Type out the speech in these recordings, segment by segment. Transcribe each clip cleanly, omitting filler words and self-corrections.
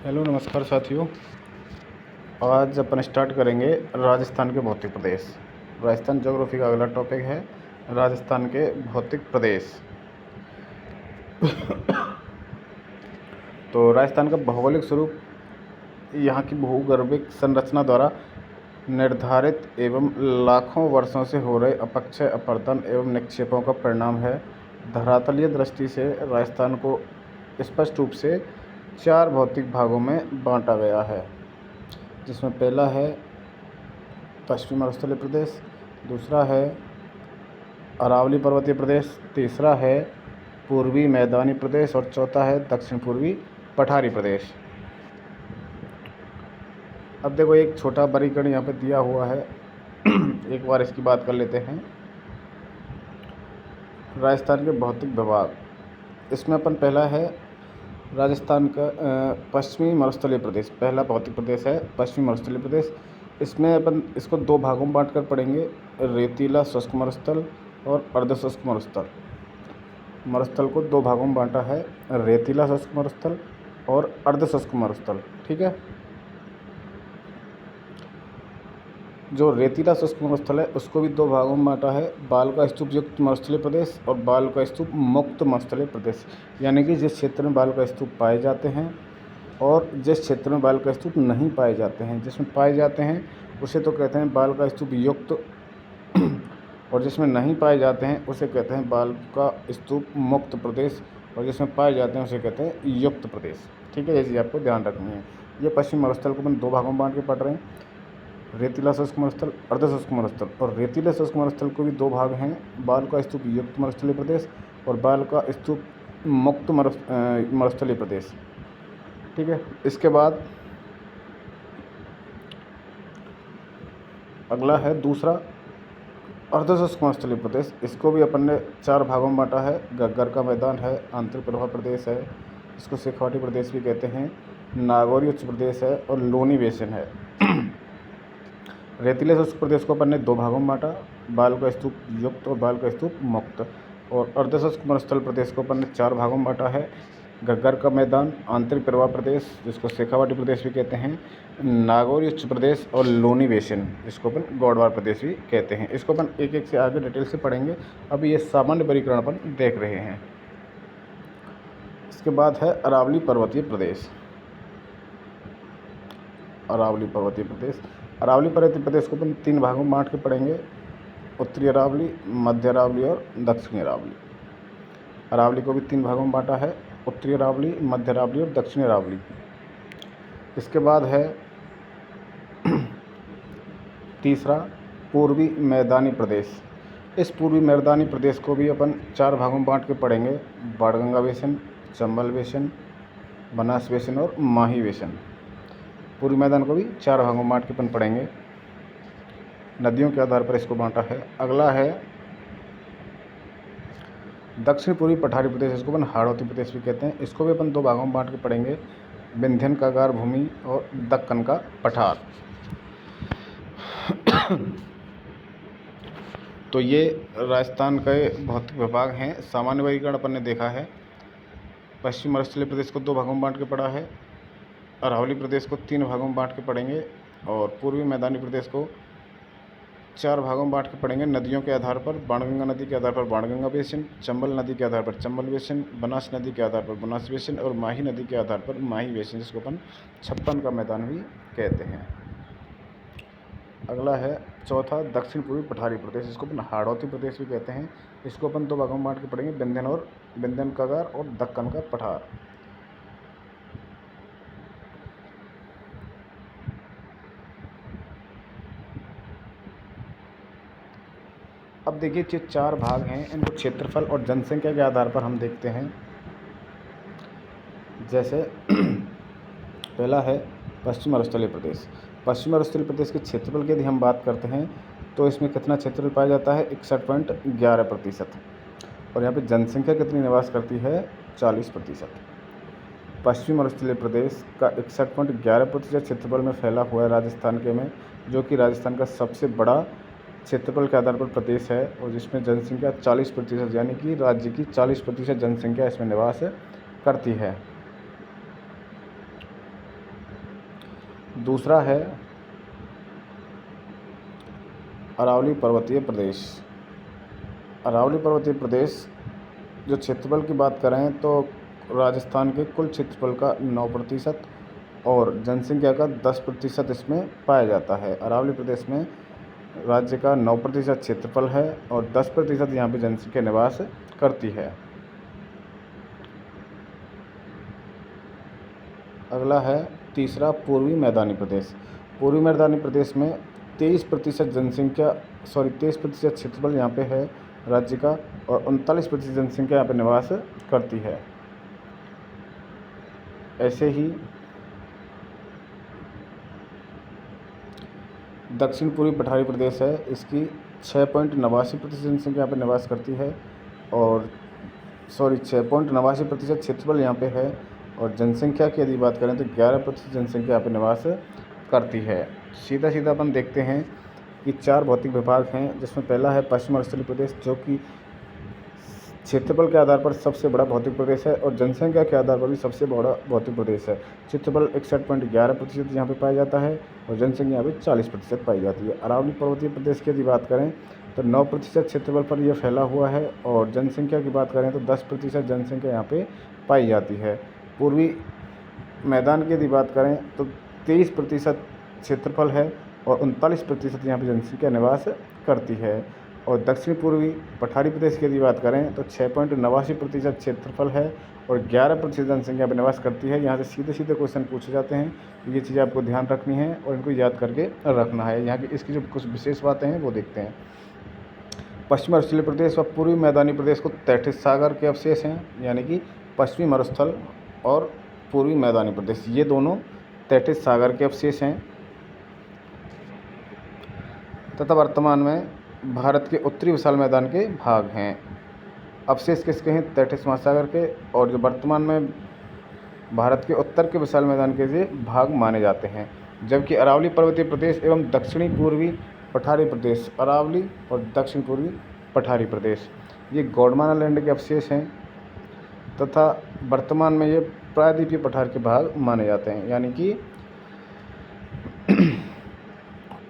Hello नमस्कार साथियों। आज अपन स्टार्ट करेंगे राजस्थान के भौतिक प्रदेश। राजस्थान ज्योग्राफी का अगला टॉपिक है राजस्थान के भौतिक प्रदेश। तो राजस्थान का भौगोलिक स्वरूप यहाँ की भूगर्भिक संरचना द्वारा निर्धारित एवं लाखों वर्षों से हो रहे अपक्षय अपरदन एवं निक्षेपों का परिणाम है। धरातलीय दृष्टि से राजस्थान को स्पष्ट रूप से 4 भौतिक भागों में बांटा गया है, जिसमें पहला है पश्चिमी मरुस्थलीय प्रदेश, दूसरा है अरावली पर्वतीय प्रदेश, तीसरा है पूर्वी मैदानी प्रदेश और चौथा है दक्षिण पूर्वी पठारी प्रदेश। अब देखो एक छोटा वर्गीकरण यहाँ पे दिया हुआ है। एक बार इसकी बात कर लेते हैं। राजस्थान के भौतिक विभाग, इसमें अपन पहला है राजस्थान का पश्चिमी मरुस्थलीय प्रदेश। पहला भौतिक प्रदेश है पश्चिमी मरुस्थलीय प्रदेश। इसमें अपन इसको 2 भागों में बांट कर पढ़ेंगे, रेतीला शुष्क मरुस्थल और अर्ध शुष्क मरुस्थल। मरुस्थल को 2 भागों में बांटा है, रेतीला शुष्क मरुस्थल और अर्ध शुष्क मरुस्थल। ठीक है। जो रेतीला शुष्क मरुस्थल है उसको भी 2 भागों में बांटा है, बाल का स्तूप युक्त मरुस्थलीय प्रदेश और बाल का स्तूप मुक्त मरुस्थलीय प्रदेश। यानी कि जिस क्षेत्र में बाल का स्तूप पाए जाते हैं और जिस क्षेत्र में बाल का स्तूप नहीं पाए जाते हैं। जिसमें पाए जाते हैं उसे तो कहते हैं बाल का स्तूप युक्त और जिसमें नहीं पाए जाते हैं उसे कहते हैं बाल का स्तूप मुक्त प्रदेश और जिसमें पाए जाते हैं उसे कहते हैं युक्त प्रदेश। ठीक है, ये चीज़ आपको ध्यान रखनी है। ये पश्चिमी मरुस्थल को अपन 2 भागों में बांट के पढ़ रहे हैं, रेतीला शुष्क मरुस्थल, अर्ध शुष्क मरुस्थल। और रेतीले शुष्क मरुस्थल को भी 2 भाग हैं, बाल का स्तूप युक्त मरुस्थलीय प्रदेश और बाल का स्तूप मुक्त मरुस्थलीय प्रदेश। ठीक है। इसके बाद अगला है दूसरा अर्ध शुष्क मरुस्थलीय प्रदेश। इसको भी अपन ने 4 भागों में बांटा है, गग्गर का मैदान है, आंतरिक प्रवाह प्रदेश है, इसको शेखावाटी प्रदेश भी कहते हैं, नागौरी उच्च प्रदेश है और लोनी बेसिन है। रेतीले शुष्क प्रदेश को अपन ने 2 भागों में बांटा, बाल का स्तूप युक्त और बाल का स्तूप मुक्त। और अर्ध शुष्क मरुस्थल प्रदेश को अपन ने 4 भागों में बांटा है, गग्गर का मैदान, आंतरिक प्रवाह प्रदेश जिसको शेखावाटी प्रदेश भी कहते हैं, नागौरी उच्च प्रदेश और लोनी बेसिन जिसको अपन गौड़वार प्रदेश भी कहते हैं। इसको अपन एक एक से आगे डिटेल से पढ़ेंगे। अभी ये सामान्य वर्गीकरण अपन देख रहे हैं। इसके बाद है अरावली पर्वतीय प्रदेश। अरावली पर्वतीय प्रदेश, अरावली पर्वतीय प्रदेश को अपन 3 भागों में बांट के पढ़ेंगे, उत्तरी अरावली, मध्य अरावली और दक्षिणी अरावली। अरावली को भी 3 भागों में बांटा है, उत्तरी अरावली, मध्य अरावली और दक्षिणी अरावली। इसके बाद है तीसरा पूर्वी मैदानी प्रदेश। इस पूर्वी मैदानी प्रदेश को भी अपन 4 भागों में बांट के पढ़ेंगे, Banganga basin, Chambal basin, Banas basin और माही बेसिन। पूर्वी मैदान को भी 4 भागों में बांट के अपन पढ़ेंगे, नदियों के आधार पर इसको बांटा है। अगला है दक्षिण पूर्वी पठारी प्रदेश, इसको अपन हाड़ौती प्रदेश भी कहते हैं। इसको भी अपन 2 भागों में बांट के पढ़ेंगे, विंध्यन का गार भूमि और दक्कन का पठार। तो ये राजस्थान के भौतिक विभाग हैं। सामान्य वर्गीकरण अपन ने देखा है। पश्चिमी मरुस्थलीय प्रदेश को 2 भागों में बांट के पढ़ा है, अरावली प्रदेश को 3 भागों में बांट के पढ़ेंगे और पूर्वी मैदानी प्रदेश को 4 भागों में बांट के पढ़ेंगे नदियों के आधार पर। बाणगंगा नदी के आधार पर बाणगंगा बेसिन, चंबल नदी के आधार पर चंबल बेसिन, बनास नदी के आधार पर बनास बेसिन और माही नदी के आधार पर माही बेसिन, जिसको अपन 56 का मैदान भी कहते हैं। अगला है चौथा दक्षिण पूर्वी पठारी प्रदेश, जिसको अपन हाड़ौती प्रदेश भी कहते हैं। इसको अपन 2 भागों में बांट के पढ़ेंगे, विंध्यन का गार और दक्कन का पठार। अब देखिए ये 4 भाग हैं, इनको क्षेत्रफल और जनसंख्या के आधार पर हम देखते हैं। जैसे पहला है पश्चिम मरुस्थलीय प्रदेश। पश्चिम मरुस्थलीय प्रदेश के क्षेत्रफल की यदि हम बात करते हैं तो इसमें कितना क्षेत्रफल पाया जाता है, 61.11%। और यहाँ पे जनसंख्या कितनी निवास करती है, 40%। पश्चिमी मरुस्थलीय प्रदेश का 61.11% क्षेत्रफल में फैला हुआ है राजस्थान के में, जो कि राजस्थान का सबसे बड़ा क्षेत्रफल के आधार पर प्रदेश है और जिसमें जनसंख्या 40%, यानी कि राज्य की 40% जनसंख्या इसमें निवास करती है। दूसरा है अरावली पर्वतीय प्रदेश। अरावली पर्वतीय प्रदेश जो क्षेत्रफल की बात करें तो राजस्थान के कुल क्षेत्रफल का 9% और जनसंख्या का 10% इसमें पाया जाता है। अरावली प्रदेश में राज्य का 9% क्षेत्रफल है और 10% यहाँ पे जनसंख्या निवास करती है। अगला है तीसरा पूर्वी मैदानी प्रदेश। पूर्वी मैदानी प्रदेश में 23% क्षेत्रफल यहाँ पे है राज्य का और 39% जनसंख्या यहाँ पे निवास करती है। ऐसे ही दक्षिण पूर्वी पठारी प्रदेश है, इसकी 6.89% जनसंख्या यहाँ पे निवास करती है और 6.89% क्षेत्रफल यहाँ पे है और जनसंख्या की यदि बात करें तो 11% जनसंख्या यहाँ पे निवास करती है। सीधा सीधा अपन देखते हैं कि 4 भौतिक विभाग हैं, जिसमें पहला है पश्चिम मरुस्थलीय प्रदेश, जो कि क्षेत्रफल के आधार पर सबसे बड़ा भौतिक प्रदेश है और जनसंख्या के आधार पर भी सबसे बड़ा भौतिक प्रदेश है। क्षेत्रफल 61.11% यहाँ पे पाया जाता है और जनसंख्या यहाँ पे 40% पाई जाती है। अरावली पर्वतीय प्रदेश की यदि बात करें तो 9% क्षेत्रफल पर यह फैला हुआ है और जनसंख्या की बात करें तो 10% जनसंख्या यहाँ पे पाई जाती है। पूर्वी मैदान की यदि बात करें तो 23% क्षेत्रफल है और 39% यहाँ पे जनसंख्या निवास करती है। और दक्षिण पूर्वी पठारी प्रदेश की यदि बात करें तो 6.89% क्षेत्रफल है और 11% जनसंख्या पर निवास करती है। यहाँ से सीधे सीधे क्वेश्चन पूछे जाते हैं, ये चीज़ें आपको ध्यान रखनी है और इनको याद करके रखना है। यहाँ की इसकी जो कुछ विशेष बातें हैं वो देखते हैं। पश्चिमी मरुस्थलीय प्रदेश व पूर्वी मैदानी प्रदेश को तैथिस सागर के अवशेष हैं, यानी कि पश्चिमी मरुस्थल और पूर्वी मैदानी प्रदेश ये दोनों तैथिस सागर के अवशेष हैं तथा वर्तमान में भारत के उत्तरी विशाल मैदान के भाग हैं। अवशेष किसके हैं? तैथिस महासागर के, और जो वर्तमान में भारत के उत्तर के विशाल मैदान के ये भाग माने जाते हैं। जबकि अरावली पर्वतीय प्रदेश एवं दक्षिणी पूर्वी पठारी प्रदेश, अरावली और दक्षिण पूर्वी पठारी प्रदेश ये गोंडवाना लैंड के अवशेष हैं तथा वर्तमान में ये प्रायद्वीपीय पठार के भाग माने जाते हैं। यानी कि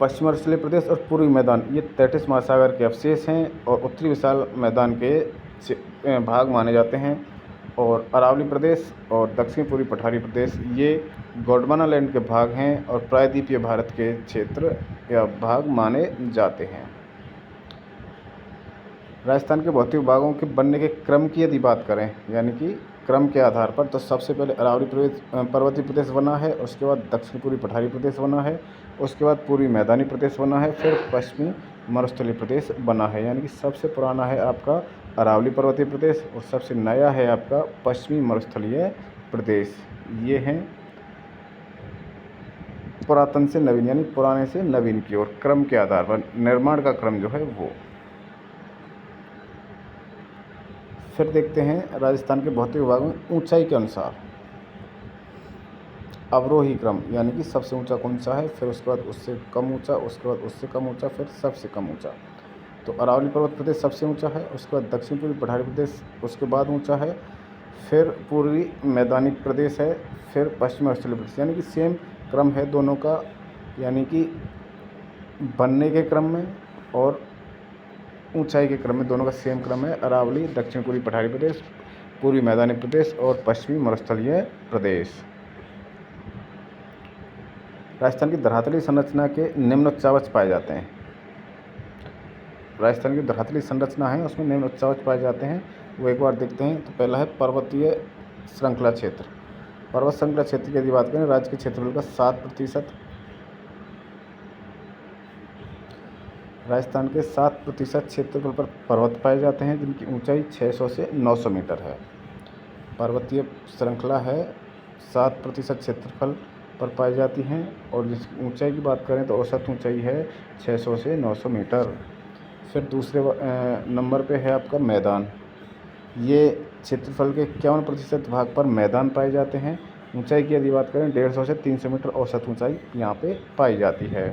पश्चिम मरुस्थलीय प्रदेश और पूर्वी मैदान ये तैथिस महासागर के अवशेष हैं और उत्तरी विशाल मैदान के भाग माने जाते हैं। और अरावली प्रदेश और दक्षिण पूर्वी पठारी प्रदेश ये गोंडवाना लैंड के भाग हैं और प्रायद्वीपीय भारत के क्षेत्र या भाग माने जाते हैं। राजस्थान के भौतिक भागों के बनने के क्रम की यदि बात करें, यानी कि क्रम के आधार पर, तो सबसे पहले अरावली पर्वतीय प्रदेश बना है, उसके बाद दक्षिण पूर्वी पठारी प्रदेश बना है, उसके बाद पूर्वी मैदानी प्रदेश बना है, फिर पश्चिमी मरुस्थलीय प्रदेश बना है। यानी कि सबसे पुराना है आपका अरावली पर्वतीय प्रदेश और सबसे नया है आपका पश्चिमी मरुस्थलीय प्रदेश। ये हैं पुरातन से नवीन, यानी पुराने से नवीन की ओर क्रम के आधार पर निर्माण का क्रम जो है वो। फिर देखते हैं राजस्थान के भौतिक विभागों में ऊंचाई के अनुसार अवरोही क्रम, यानी कि सबसे ऊंचा कौन सा है, फिर उसके बाद उससे कम ऊंचा, उसके बाद उससे कम ऊंचा, फिर सबसे कम ऊंचा। तो अरावली पर्वत प्रदेश सबसे ऊंचा है, उसके बाद दक्षिण पूर्वी पठारी प्रदेश उसके बाद ऊंचा है, फिर पूर्वी मैदानी प्रदेश है, फिर पश्चिमी मरुस्थलीय प्रदेश। यानी कि सेम क्रम है दोनों का, यानी कि बनने के क्रम में और ऊंचाई के क्रम में दोनों का सेम क्रम है। अरावली, दक्षिण पूर्वी पठारी प्रदेश, पूर्वी मैदानी प्रदेश और पश्चिमी मरुस्थलीय प्रदेश। राजस्थान की धरातलीय संरचना के निम्न उच्चावच पाए जाते हैं। राजस्थान की धरातलीय संरचना है उसमें निम्न उच्चावच पाए जाते हैं, वो एक बार देखते हैं। तो पहला है पर्वतीय श्रृंखला क्षेत्र। पर्वत श्रृंखला क्षेत्र की यदि बात करें, राज्य के क्षेत्रफल का 7%, राजस्थान के 7% क्षेत्रफल पर पर्वत पाए जाते हैं जिनकी ऊंचाई 600 से 900 मीटर है। पर्वतीय श्रृंखला है, 7% क्षेत्रफल पर पाई जाती हैं और जिसकी ऊंचाई की बात करें तो औसत ऊंचाई है 600 से 900 मीटर। फिर दूसरे नंबर पे है आपका मैदान। ये क्षेत्रफल के 51% भाग पर मैदान पाए जाते हैं। ऊंचाई की यदि बात करें 150 से 300 मीटर औसत ऊंचाई यहाँ पे पाई जाती है।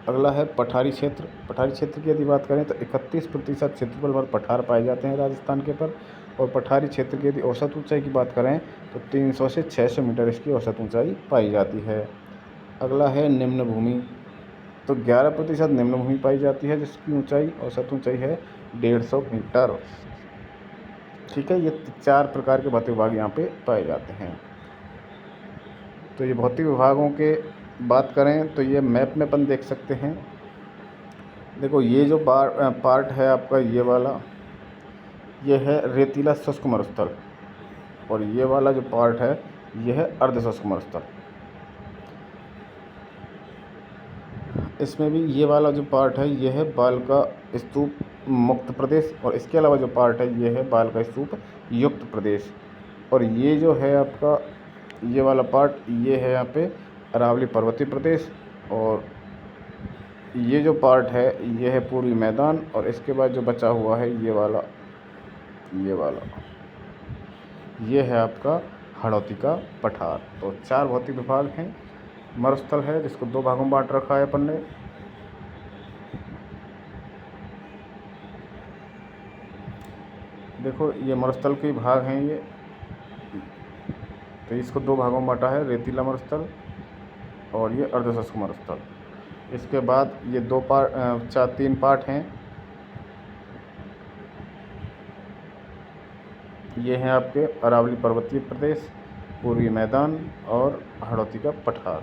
अगला है पठारी क्षेत्र। पठारी क्षेत्र की यदि बात करें तो 31% क्षेत्रफल पर पठार पाए जाते हैं राजस्थान के पर और पठारी क्षेत्र की यदि औसत ऊंचाई की बात करें तो 300 से 600 मीटर इसकी औसत ऊंचाई पाई जाती है। अगला है निम्न भूमि। तो 11% निम्न भूमि पाई जाती है जिसकी ऊंचाई औसत ऊंचाई है 150 मीटर। ठीक है, ये 4 प्रकार के भौतिक विभाग यहाँ पे पाए जाते हैं। तो ये भौतिक विभागों के बात करें तो ये मैप में अपन देख सकते हैं। देखो ये जो पार्ट है आपका ये वाला, ये है रेतीला शुष्क मरुस्थल, और ये वाला जो पार्ट है ये है अर्ध शुष्क मरुस्थल। इसमें भी ये वाला जो पार्ट है ये है बालका स्तूप मुक्त प्रदेश, और इसके अलावा जो पार्ट है ये है बालका स्तूप युक्त प्रदेश। और ये जो है आपका ये वाला पार्ट ये है यहाँ पे अरावली पर्वतीय प्रदेश, और ये जो पार्ट है ये है पूर्वी मैदान, और इसके बाद जो बचा हुआ है ये वाला ये है आपका हड़ौती का पठार। तो 4 भौतिक विभाग हैं। मरुस्थल है जिसको 2 भागों में बांट रखा है अपन ने। देखो ये मरुस्थल के भाग हैं ये, तो इसको 2 भागों में बांटा है, रेतीला मरुस्थल और ये अर्धशुष्क मरुस्थल। इसके बाद ये 3 पार्ट हैं। ये हैं आपके अरावली पर्वतीय प्रदेश, पूर्वी मैदान और हड़ौती का पठार।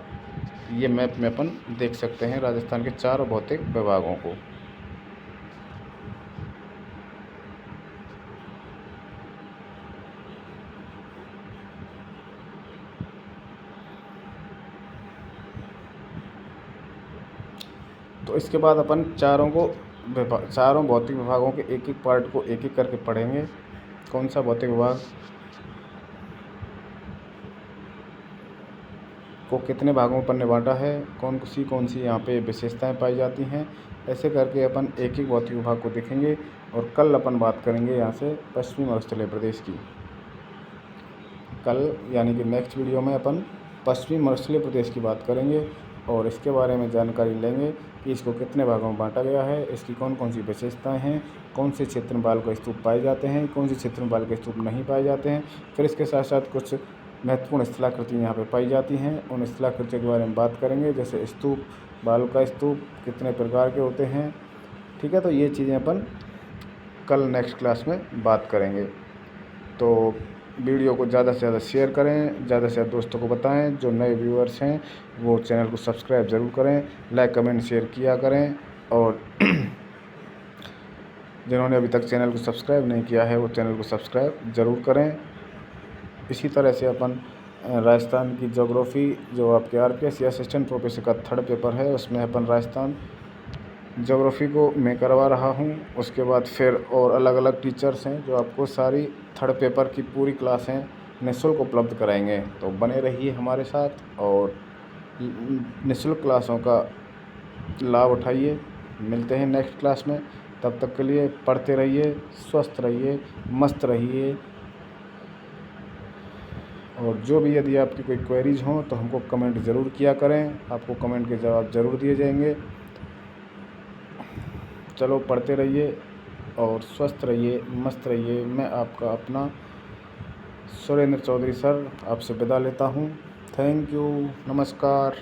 ये मैप में अपन देख सकते हैं राजस्थान के 4 भौतिक विभागों को। तो इसके बाद अपन चारों भौतिक विभागों के एक एक पार्ट को एक एक करके पढ़ेंगे। कौन सा भौतिक विभाग को कितने भागों में अपन ने बांटा है, कौन सी यहाँ पे विशेषताएं पाई जाती हैं, ऐसे करके अपन एक एक भौतिक विभाग को देखेंगे। और कल अपन बात करेंगे यहाँ से पश्चिमी मरुस्थलीय प्रदेश की। कल यानी कि नेक्स्ट वीडियो में अपन पश्चिमी मरुस्थलीय प्रदेश की बात करेंगे और इसके बारे में जानकारी लेंगे कि इसको कितने भागों में बांटा गया है, इसकी कौन कौन सी विशेषताएं हैं, कौन से क्षेत्र में बालुका स्तूप पाए जाते हैं, कौन से क्षेत्र में बालुका स्तूप नहीं पाए जाते हैं। फिर इसके साथ साथ कुछ महत्वपूर्ण स्थलाकृति यहाँ पे पाई जाती हैं, उन स्थलाकृतियों के बारे में बात करेंगे, जैसे स्तूप, बालुका स्तूप कितने प्रकार के होते हैं। ठीक है, तो ये चीज़ें अपन कल नेक्स्ट क्लास में बात करेंगे। तो वीडियो को ज़्यादा से ज़्यादा शेयर करें, ज़्यादा से ज़्यादा दोस्तों को बताएं। जो नए व्यूअर्स हैं वो चैनल को सब्सक्राइब ज़रूर करें, लाइक कमेंट शेयर किया करें, और जिन्होंने अभी तक चैनल को सब्सक्राइब नहीं किया है वो चैनल को सब्सक्राइब ज़रूर करें। इसी तरह से अपन राजस्थान की ज्योग्राफी जो आपके RPS या असिस्टेंट प्रोफेसर का 3rd पेपर है उसमें अपन राजस्थान ज्योग्राफी को मैं करवा रहा हूँ। उसके बाद फिर और अलग अलग टीचर्स हैं जो आपको सारी 3rd पेपर की पूरी क्लासें निःशुल्क उपलब्ध कराएंगे। तो बने रहिए हमारे साथ और निःशुल्क क्लासों का लाभ उठाइए। मिलते हैं नेक्स्ट क्लास में, तब तक के लिए पढ़ते रहिए, स्वस्थ रहिए, मस्त रहिए। और जो भी यदि आपकी कोई क्वेरीज हों तो हमको कमेंट ज़रूर किया करें, आपको कमेंट के जवाब ज़रूर दिए जाएंगे। चलो पढ़ते रहिए और स्वस्थ रहिए, मस्त रहिए। मैं आपका अपना सुरेंद्र चौधरी सर आपसे विदा लेता हूँ। थैंक यू, नमस्कार।